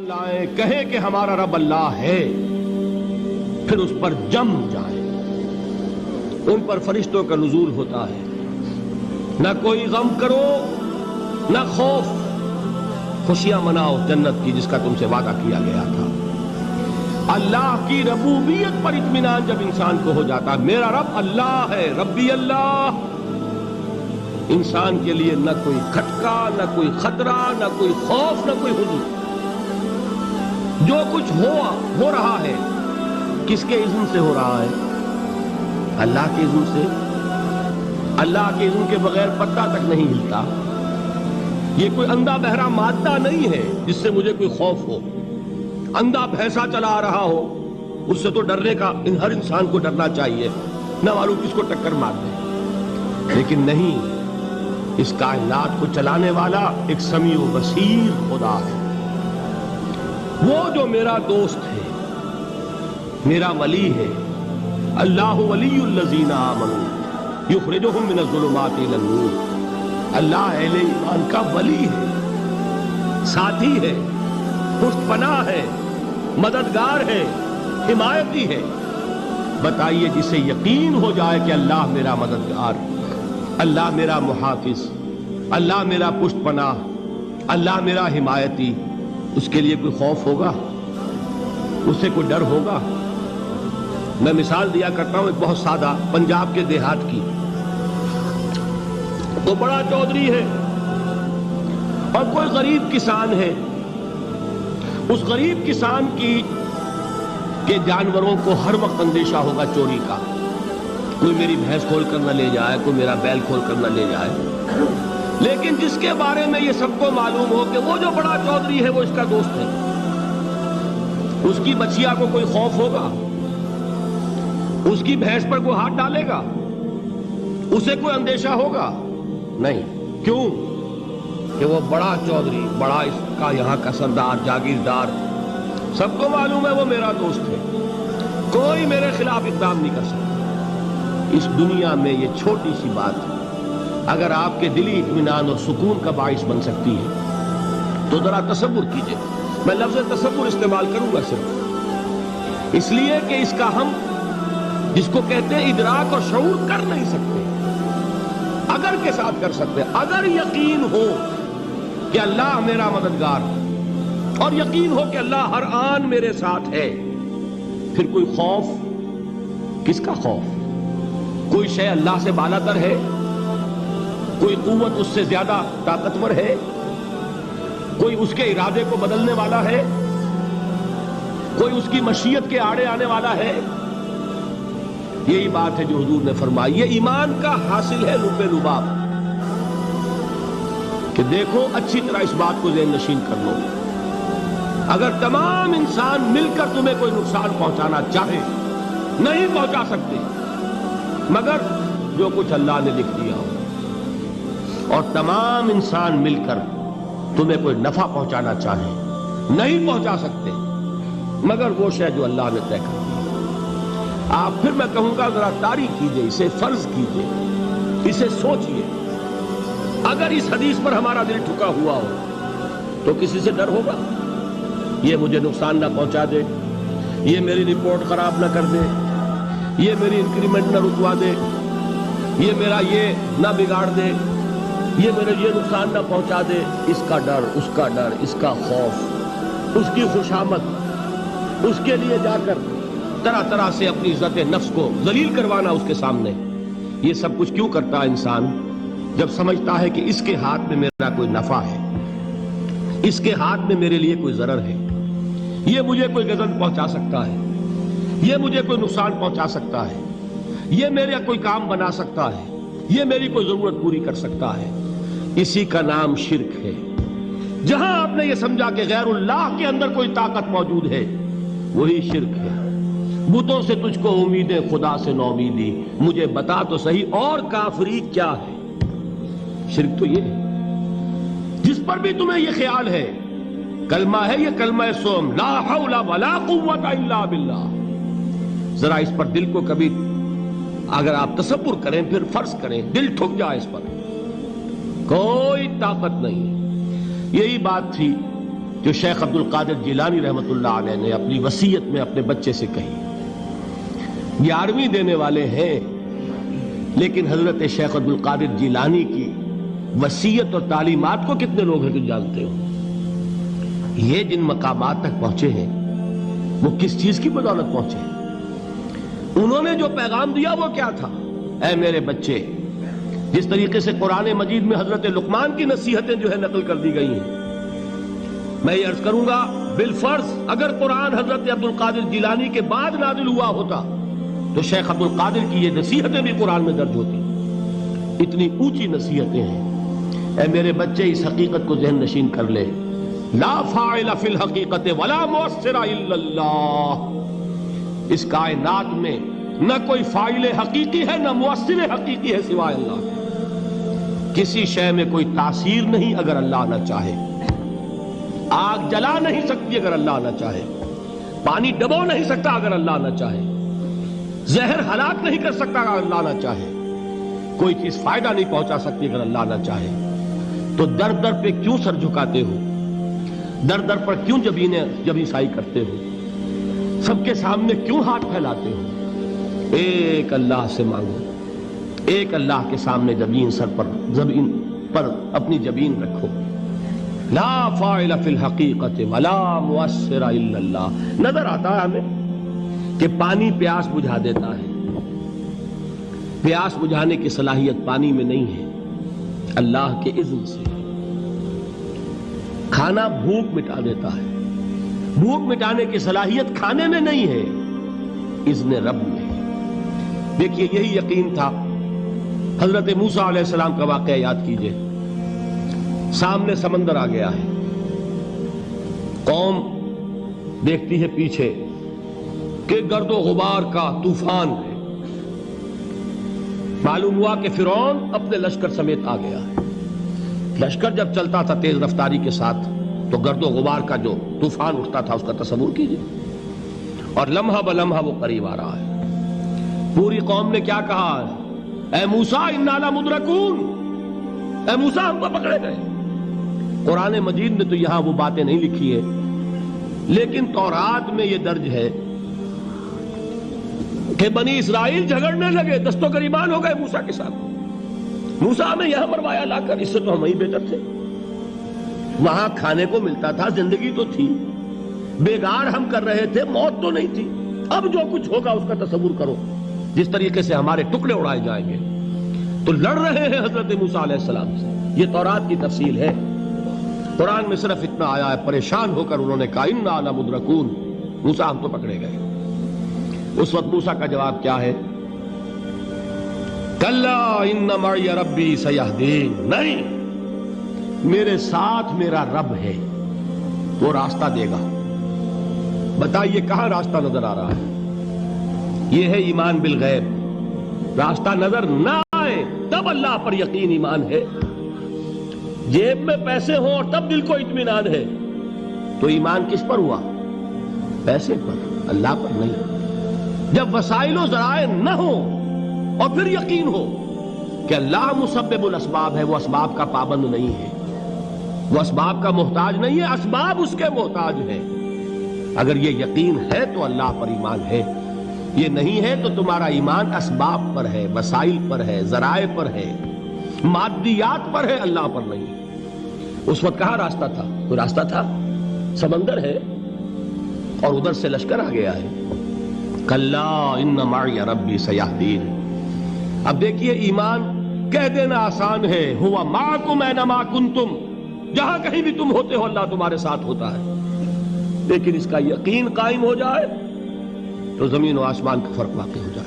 لائیں کہیں کہ ہمارا رب اللہ ہے، پھر اس پر جم جائیں۔ ان پر فرشتوں کا نزول ہوتا ہے، نہ کوئی غم کرو نہ خوف، خوشیاں مناؤ جنت کی جس کا تم سے وعدہ کیا گیا تھا۔ اللہ کی ربوبیت پر اطمینان جب انسان کو ہو جاتا ہے، میرا رب اللہ ہے، ربی اللہ، انسان کے لیے نہ کوئی کھٹکا، نہ کوئی خطرہ، نہ کوئی خوف، نہ کوئی حزن۔ جو کچھ ہو رہا ہے کس کے اذن سے ہو رہا ہے؟ اللہ کے اذن سے۔ اللہ کے اذن کے بغیر پتہ تک نہیں ہلتا۔ یہ کوئی اندھا بہرا مادہ نہیں ہے جس سے مجھے کوئی خوف ہو۔ اندھا بھینسا چلا آ رہا ہو اس سے تو ڈرنے کا ہر انسان کو ڈرنا چاہیے، نہ معلوم کس کو ٹکر مار دے۔ لیکن نہیں، اس کائنات کو چلانے والا ایک سمیع و بصیر خدا ہے، وہ جو میرا دوست ہے، میرا ولی ہے۔ اللہ ولی الذین آمنوا یخرجہم من الظلمات الی النور۔ اللہ اہل ایمان کا ولی ہے، ساتھی ہے، پشت پناہ ہے، مددگار ہے، حمایتی ہے۔ بتائیے جسے یقین ہو جائے کہ اللہ میرا مددگار، اللہ میرا محافظ، اللہ میرا پشت پناہ، اللہ میرا حمایتی، اس کے لیے کوئی خوف ہوگا؟ اس سے کوئی ڈر ہوگا؟ میں مثال دیا کرتا ہوں ایک بہت سادہ، پنجاب کے دیہات کی۔ تو بڑا چودھری ہے اور کوئی غریب کسان ہے۔ اس غریب کسان کے جانوروں کو ہر وقت اندیشہ ہوگا چوری کا، کوئی میری بھینس کھول کر نہ لے جائے، کوئی میرا بیل کھول کر نہ لے جائے۔ لیکن جس کے بارے میں یہ سب کو معلوم ہو کہ وہ جو بڑا چودھری ہے وہ اس کا دوست ہے، اس کی بچیا کو کوئی خوف ہوگا؟ اس کی بھینس پر کوئی ہاتھ ڈالے گا؟ اسے کوئی اندیشہ ہوگا؟ نہیں۔ کیوں؟ کہ وہ بڑا چودھری، بڑا اس کا یہاں کا سردار، جاگیردار، سب کو معلوم ہے وہ میرا دوست ہے، کوئی میرے خلاف اقدام نہیں کر سکتا۔ اس دنیا میں یہ چھوٹی سی بات اگر آپ کے دلی اطمینان اور سکون کا باعث بن سکتی ہے تو ذرا تصور کیجئے۔ میں لفظ تصور استعمال کروں گا صرف اس لیے کہ اس کا ہم جس کو کہتے ہیں ادراک اور شعور کر نہیں سکتے، اگر کے ساتھ کر سکتے۔ اگر یقین ہو کہ اللہ میرا مددگار اور یقین ہو کہ اللہ ہر آن میرے ساتھ ہے، پھر کوئی خوف، کس کا خوف؟ کوئی شے اللہ سے بالا تر ہے؟ کوئی قوت اس سے زیادہ طاقتور ہے؟ کوئی اس کے ارادے کو بدلنے والا ہے؟ کوئی اس کی مشیت کے آڑے آنے والا ہے؟ یہی بات ہے جو حضور نے فرمائی۔ یہ ایمان کا حاصل ہے لب لباب، کہ دیکھو اچھی طرح اس بات کو ذہن نشین کر لو، اگر تمام انسان مل کر تمہیں کوئی نقصان پہنچانا چاہے نہیں پہنچا سکتے، مگر جو کچھ اللہ نے لکھ دیا ہو، اور تمام انسان مل کر تمہیں کوئی نفع پہنچانا چاہے نہیں پہنچا سکتے، مگر وہ شے جو اللہ نے طے کر دی۔ آپ پھر میں کہوں گا ذرا طاری کیجئے، اسے فرض کیجئے، اسے سوچئے۔ اگر اس حدیث پر ہمارا دل ٹھکا ہوا ہو تو کسی سے ڈر ہوگا؟ یہ مجھے نقصان نہ پہنچا دے، یہ میری رپورٹ خراب نہ کر دے، یہ میری انکریمنٹ نہ رکوا دے، یہ میرا یہ نہ بگاڑ دے، یہ میرے یہ نقصان نہ پہنچا دے۔ اس کا ڈر، اس کا ڈر، اس کا خوف، اس کی خوشامد، اس کے لیے جا کر طرح طرح سے اپنی عزت نفس کو ذلیل کروانا اس کے سامنے، یہ سب کچھ کیوں کرتا ہے انسان؟ جب سمجھتا ہے کہ اس کے ہاتھ میں میرا کوئی نفع ہے، اس کے ہاتھ میں میرے لیے کوئی ضرر ہے، یہ مجھے کوئی غضب پہنچا سکتا ہے، یہ مجھے کوئی نقصان پہنچا سکتا ہے، یہ میرا کوئی کام بنا سکتا ہے، یہ میری کوئی ضرورت پوری کر سکتا ہے، اسی کا نام شرک ہے۔ جہاں آپ نے یہ سمجھا کہ غیر اللہ کے اندر کوئی طاقت موجود ہے، وہی شرک ہے۔ بتوں سے تجھ کو امیدیں، خدا سے نومیدی، مجھے بتا تو صحیح اور کافری کیا ہے؟ شرک تو یہ ہے۔ جس پر بھی تمہیں یہ خیال ہے، کلمہ ہے یہ کلمہ سوم، لا حول ولا قوت الا باللہ، ذرا اس پر دل کو کبھی اگر آپ تصور کریں، پھر فرض کریں، دل ٹھک جائے اس پر، کوئی طاقت نہیں۔ یہی بات تھی جو شیخ عبد القادر جیلانی رحمۃ اللہ علیہ نے اپنی وصیت میں اپنے بچے سے کہی. 11ویں دینے والے ہیں، لیکن حضرت شیخ عبد القادر جیلانی کی وصیت اور تعلیمات کو کتنے لوگ ہیں تم جانتے ہو؟ یہ جن مقامات تک پہنچے ہیں وہ کس چیز کی بدولت پہنچے ہیں؟ انہوں نے جو پیغام دیا وہ کیا تھا؟ اے میرے بچے، جس طریقے سے قرآن مجید میں حضرت لقمان کی نصیحتیں جو ہے نقل کر دی گئی ہیں، میں یہ عرض کروں گا بالفرض اگر قرآن حضرت عبد القادر جیلانی کے بعد نازل ہوا ہوتا تو شیخ عبد القادر کی یہ نصیحتیں بھی قرآن میں درج ہوتی. اتنی اونچی نصیحتیں ہیں. اے میرے بچے، اس حقیقت کو ذہن نشین کر لے، لا فاعل فی الحقیقت ولا مؤثر الا اللہ. اس کائنات میں نہ کوئی فاعل حقیقی ہے نہ مؤثر حقیقی ہے سوائے اللہ. کسی شے میں کوئی تاثیر نہیں اگر اللہ نہ چاہے. آگ جلا نہیں سکتی اگر اللہ نہ چاہے. پانی ڈبو نہیں سکتا اگر اللہ نہ چاہے. زہر ہلاک نہیں کر سکتا اگر اللہ نہ چاہے. کوئی چیز فائدہ نہیں پہنچا سکتی اگر اللہ نہ چاہے. تو در در پہ کیوں سر جھکاتے ہو؟ در در پر کیوں جبیں سائی کرتے ہو؟ سب کے سامنے کیوں ہاتھ پھیلاتے ہو؟ ایک اللہ سے مانگو. ایک اللہ کے سامنے زمین پر اپنی جبین رکھو. لا فاعل فی الحقیقت ولا مؤثر الا اللہ. نظر آتا ہے ہمیں کہ پانی پیاس بجھا دیتا ہے. پیاس بجھانے کی صلاحیت پانی میں نہیں ہے، اللہ کے اذن سے. کھانا بھوک مٹا دیتا ہے. بھوک مٹانے کی صلاحیت کھانے میں نہیں ہے، اذن رب میں. دیکھیے یہی یقین تھا. حضرت موسیٰ علیہ السلام کا واقعہ یاد کیجئے. سامنے سمندر آ گیا ہے. قوم دیکھتی ہے پیچھے کہ گرد و غبار کا طوفان ہے. معلوم ہوا کہ فرعون اپنے لشکر سمیت آ گیا ہے. لشکر جب چلتا تھا تیز رفتاری کے ساتھ تو گرد و غبار کا جو طوفان اٹھتا تھا اس کا تصور کیجئے. اور لمحہ بلمحہ وہ قریب آ رہا ہے. پوری قوم نے کیا کہا؟ اے موسیٰ انا لمدرکون. اے موسیٰ ہم کو پکڑے گئے. قرآن مجید نے تو یہاں وہ باتیں نہیں لکھی ہے، لیکن تورات میں یہ درج ہے کہ بنی اسرائیل جھگڑنے لگے، دست و گریبان ہو گئے موسیٰ کے ساتھ. موسیٰ ہمیں یہاں مروایا لا کر، اس سے تو ہم ہی بہتر تھے. وہاں کھانے کو ملتا تھا، زندگی تو تھی. بیگار ہم کر رہے تھے، موت تو نہیں تھی. اب جو کچھ ہوگا اس کا تصور کرو، جس طریقے سے ہمارے ٹکڑے اڑائے جائیں گے. تو لڑ رہے ہیں حضرت موسیٰ علیہ السلام سے. یہ تورات کی تفصیل ہے. قرآن میں صرف اتنا آیا ہے، پریشان ہو کر انہوں نے کہا انا لمدرکون. موسیٰ ہم تو پکڑے گئے. اس وقت موسیٰ کا جواب کیا ہے؟ کلا ان معی ربی سیہدین. نہیں، میرے ساتھ میرا رب ہے، وہ راستہ دے گا. بتائیے کہاں راستہ نظر آ رہا ہے؟ یہ ہے ایمان بالغیب. راستہ نظر نہ آئے تب اللہ پر یقین ایمان ہے. جیب میں پیسے ہوں اور تب دل کو اطمینان ہے تو ایمان کس پر ہوا؟ پیسے پر، اللہ پر نہیں. جب وسائل و ذرائع نہ ہوں اور پھر یقین ہو کہ اللہ مسبب الاسباب ہے، وہ اسباب کا پابند نہیں ہے، وہ اسباب کا محتاج نہیں ہے، اسباب اس کے محتاج ہیں. اگر یہ یقین ہے تو اللہ پر ایمان ہے. یہ نہیں ہے تو تمہارا ایمان اسباب پر ہے، وسائل پر ہے، ذرائع پر ہے، مادیات پر ہے، اللہ پر نہیں. اس وقت کہاں راستہ تھا؟ کوئی راستہ تھا؟ سمندر ہے اور ادھر سے لشکر آ گیا ہے. کلا ان معی ربی سیہدین. اب دیکھیے ایمان کہہ دینا آسان ہے، ہوا معکم اینما کنتم. جہاں کہیں بھی تم ہوتے ہو اللہ تمہارے ساتھ ہوتا ہے. لیکن اس کا یقین قائم ہو جائے تو زمین و آسمان کا فرق واقع ہو جائے.